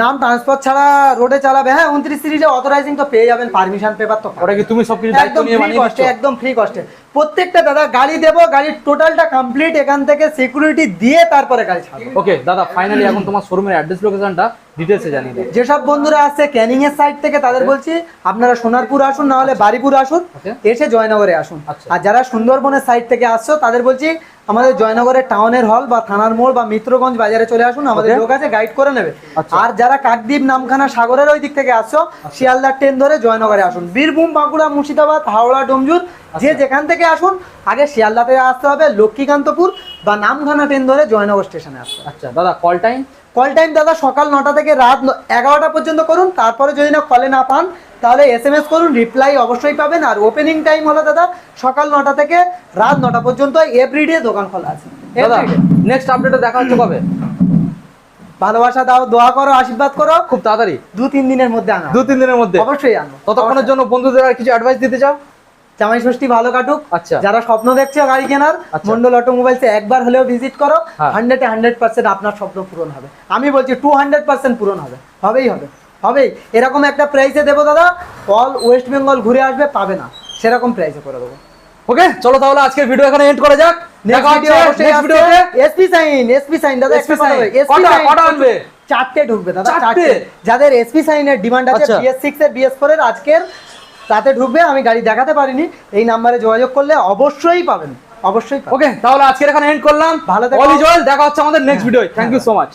নাম ট্রান্সফার ছাড়া রোডে চালাবে, হ্যাঁ 29 সিরিজে অথরাইজিং তো পেয়ে যাবেন, পারমিশন পেপার তো। ওটা কি তুমি সবকিছু দায়িত্ব নিয়ে বানিয়ে দিচ্ছ? একদম ফ্রি কস্টে প্রত্যেকটা দাদা গাড়ি দেবো, গাড়ির টোটালটা কমপ্লিট এখান থেকে সিকিউরিটি দিয়ে তারপরে গাড়ি ছাড়বো। ওকে দাদা, ফাইনালি এখন তোমার শোরুমের অ্যাড্রেস লোকেশনটা ডিটেলসে জানিয়ে দেন। যেসব বন্ধুরা আসছে ক্যানিং এর সাইড থেকে তাদের বলছি আপনারা সোনারপুর আসুন, না হলে বারিপুর আসুন, Okay. এসে জয়নগরে আসুন। আচ্ছা। আর যারা সুন্দরবনের সাইড থেকে আসছো তাদের বলছি আমাদের জয়নগরের টাউনের হল বা থানার মোড় বা মিত্রগঞ্জ বাজারে চলে আসুন, আমাদের Okay. লোক আছে গাইড করে নেবে। আচ্ছা। আর যারা কাকদ্বীপ নামখানা সাগরের ওই দিক থেকে আসছো শিয়ালদার ট্রেন ধরে জয়নগরে আসুন। বীরভূম, বাঁকুড়া, মুর্শিদাবাদ, হাওড়া, ডোমজুর যে যেখান থেকে আসুন আগে শিয়ালদাতে আসতে হবে, লক্ষ্মীকান্তপুর বা নামখানা ট্রেন ধরে জয়নগর স্টেশনে আসতে হবে। আচ্ছা দাদা, কল টাইম? কল টাইম দাদা সকাল 9টা থেকে রাত 11টা পর্যন্ত করুন। তারপরে যদি না কলে না পান তাহলে SMS করুন, রিপ্লাই অবশ্যই পাবেন। আর ওপেনিং টাইম হলো দাদা সকাল 9টা থেকে রাত 9টা পর্যন্ত, এভরিডে দোকান খোলা আছে। দাদা Everyday। নেক্সট আপডেটে দেখা হচ্ছে কবে? ভালোবাসা দাও, দোয়া করো, আশীর্বাদ করো, খুব তাড়াতাড়ি 2-3 দিনের মধ্যে আনা 2-3 দিনের মধ্যে। অবশ্যই আনবো। ততক্ষণের জন্য বন্ধুদের আর কিছু অ্যাডভাইস দিতে চাও? জামাই ষষ্ঠী ভালো কাটুক। আচ্ছা। যারা স্বপ্ন দেখছো গাড়ি কেনার, আচ্ছা। মন্ডল অটোমোবাইলসে একবার হলেও ভিজিট করো। হ্যাঁ। 100-এ 100% আপনার স্বপ্ন পূরণ হবে। আমি বলছি 200% পূরণ হবে, হবেই হবে, হবেই। এরকম একটা প্রাইসে দেবো দাদা, অল ওয়েস্ট বেঙ্গল ঘুরে আসবে, পাবে না সেরকম প্রাইসে করে দেবো। ওকে, চলো তাহলে আজকের ভিডিও এখানে এন্ড করা যাক। দেখা হচ্ছে নেক্সট ভিডিওতে। এসপি সাইন দাদা, SP sign। কটা আনবে? 4টে ঢুকবে দাদা, 4টে? 4টে। যাদের এসপি সাইনের ডিমান্ড আছে, আচ্ছা। BS6 এর BS4 এর আজকের তাতে ঢুকবে। আমি গাড়ি দেখাতে পারিনি, এই নাম্বারে যোগাযোগ করলে অবশ্যই পাবেন, অবশ্যই পাবেন। ওকে, তাহলে আজকের এখানে এন্ড করলাম। ভালো থেকো। অলি জয়েল, দেখা হচ্ছে আমাদের next video. Thank you so much.